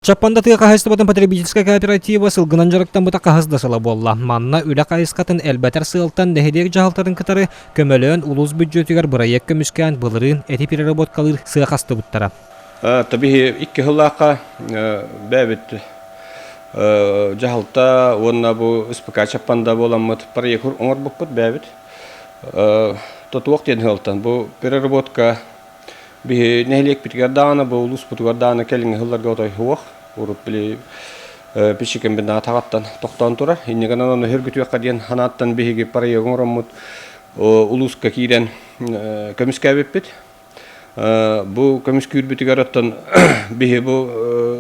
Чаппанда хаьаайыстыбатын потребительскай кооператива сылгынан дьарыктаммыта каһысдасыла буолла. Манна хайысхатын элбэтэр сыалтан нэһилиэк дьаһалтатын кытары көмөлөөн улуус бүддьүөтүгэр бырайыак көмүскээн былырыын переработкалыыр сыах астыбыттара. Табиһи икки хыллаакка бэбит дьаһалта уонна бу Чаппанда боламмыт бырайыак оҥорбуппут бэбит. Тотуок тиэн хылтан бу переработка биһи нэһилиэк питгердаана бу улуус бутугердаана келиңи хылларга отой хуох урут били пишикен бина тагаттан токтон тура иннегенан оны хөргүтүөкка диэн ханааттан биһиги бырайыак оҥороммут улууска киирен көмүскээн биппит. Бу көмүскүүрбүтүгөр оттон биһи бу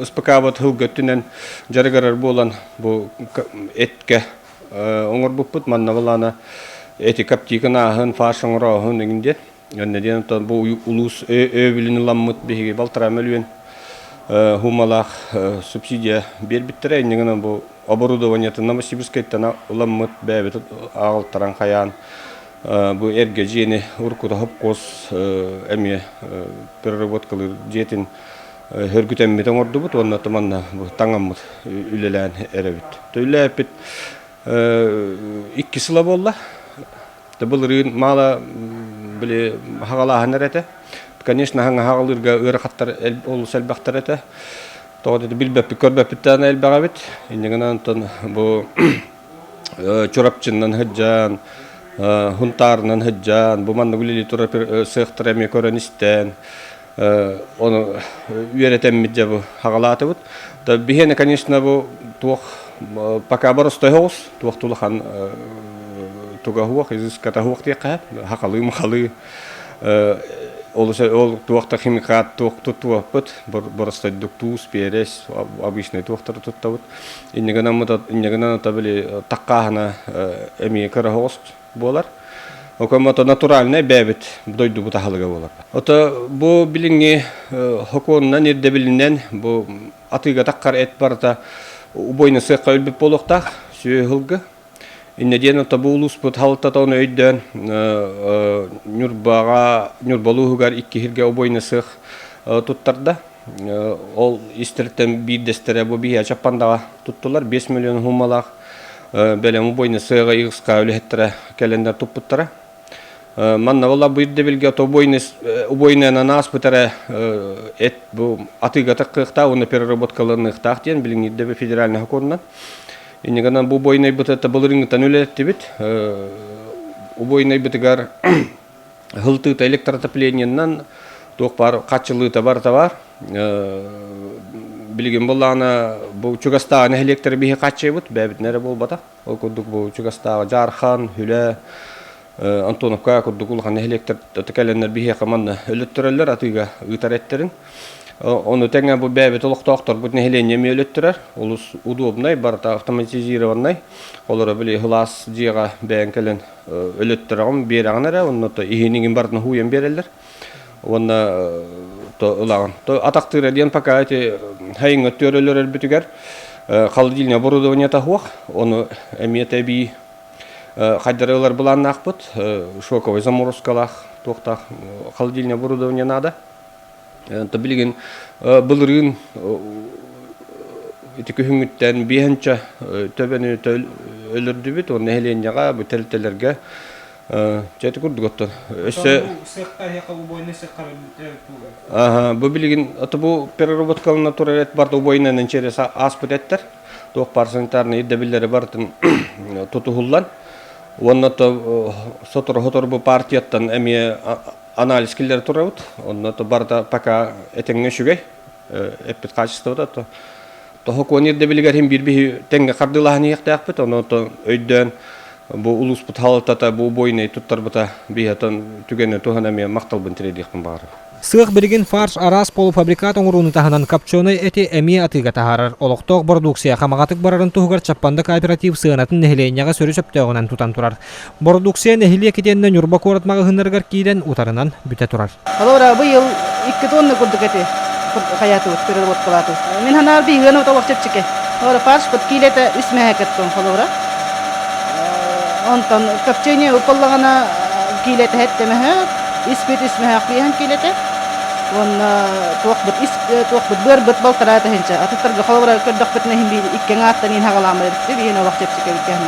ыспыкаабыт хылгөттүнен жарыгарар болан бу этке оңорбуппут манна балана эти каптиканаахын фарш оңороохун дегенде önne bu ulus öbülünü lamıt bihi baltara mölüyen humalak subsidiya berbittere inne bu оборудованиятын Новосибирскайттан ламыт бәбит агылтаран хаян bu erge jeni urkuda hopkos эми переработкалыыр жетин хөргүтеммит оңордубут онна таманна бу таңаммыт үлелән эребит төләпит икки сыла болла былырыын мала били хагалахан эрете. Конечно, ханга хагалырга ырахаттар ол сэлбахтар эрете. Тоодеди билбеппи көрбеппиттен элбагабит. Иннегенен тон бу чурапчыннан хыджан, хунтарнан хыджан, бу манна гулили тура сыахтар эми көрөнистен. Оны үйретеммит же бу хагалатыбыт. Да бихене, конечно, бу туох пока боростой хоос, туох тулахан туга хуах изыската хуах тиэкка хакалы махалы ол туахта химикат туах туаппыт боростой дуктуус перес обычный туахтар туттабыт иннегенан табили таккаахана эми карахоос болар окомото натуральный бэбит дойду бу тахалыга болар ото бу билинги хоконнан ирде билинен бу атыга таккар эт барта убойны сыакка өлбүп болохтак сүйөлгө иннеден табу улуус бут халтатон өйдөн Ньурбалуугар икки хирге обойны сыах туттарда ол истертен бирдестере бу бия Чаппандага туттулар 5 миллион хумалак белем обойны сыага игыска өлөһеттере келендер туппуттара манна болла бирде билге обойнынан астыбыттара эт бу атыга таккыкта уну переработкалыырныктак диен билиңидде федеральный хоконунан иннегенен бу бойнай бытта былырынгтан өлеттибит убойнай бытыгар хылтыта электроотоплениянан токпар качылыта бар товар билигин боллана бу чугастагы нэһилиэктер бихи качыбыт бэбит нере болбата ол курдук бу чугастагы жархан хүлэ Антоновка курдук улхан нэһилиэктер текеленнер бихи каманна өлөттөрөллөр атыга ытареттерин оны теңе бу бәбит Олохтооктор бу нэһилиэн эми өлөттөрөр улус удобный барта автоматизированный олар били хылас жыга бәен келен өлөттөрөгөн берагынара онното ихинигин бартын хуян берелер онна то ылаган то атактыра диен пока эти хайыңга төрөлөр бүтүгөр холодильный оборудование тахуак оны эми теби хаддарылар булан акпыт шоковый заморозкалах токтах холодильный оборудование надо билигин былырыын итикүһүңүттен биһенче төбөнү өлөрдүбүт оны нэһилиэн жага бу телтелерге жети курдуготтон өссө бу билигин бу переработкалына турарет барда убойнанын через аспыт эттер тоок бар санитарный иддебиллери бартын тутухуллан онното сотор бу партияттан эми анализ киллер турабыт онното барда пока этеңе шүгей эппит качествода то хоконирде билигер хим бирби теңге кардылахан яктакпыт оното өйдөн бу улус бут халтата бу бойны туттарбыта биятан түгөнө туханами макталбын тиредикпин баары Сыах билигин фарш араас полуфабрикат оңорууну таханан копченый эти эми атыга тахарар Олохтоох продукция хамагатык барарын тугар Чаппанда кооператив сыанатын нэһилиэняга сөрү сөптөгөнөн тутан турар. Продукция нэһилиэк кетенне Ньурба коратмага хыннаргар киирен утарынан бүтө турар. Алора быйыл 2 тонна курдук эти хаятыбыт переработкалатып. Мен ханар бийгени толок чепчике. Алора фарш бут килете үсмэкеттон алора. Онтон копчений упаллагана килете хеттеме испит үсмэк бийген килете. он туохбыт ис туохбыт быр быт балтара тахынча атыттарга холбара көрдөх бит нехин бир иккен аттанин хагаламыр дибин олох чепчике бикән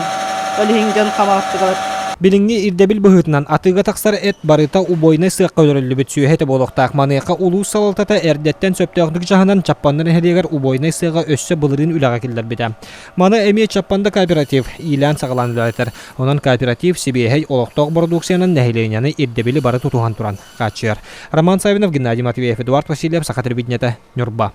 олихин жан камагаттыгар Билинги ирдебил быһытынан атыга таксар эт барыта убойна сыакка өрөллүбүт сүйөһете болуктаак маныйка улуус сылалтата эрдеттен сөптөөхдүк жаһанан Чаппандан нэһилиэк убойна сыага өссө былырыын үлага киллер бите. Мана эми Чаппанда кооператив иилээн-саҕалаан элбэтэр. Онон кооператив сибиэһэй Олохтоох продукциянын нэһилиэняны ирдебили бары тутухан туран. Качыар. Роман Савинов, Геннадий Матвеев, Эдуард Васильев, Саха телевидениета, Ньурба.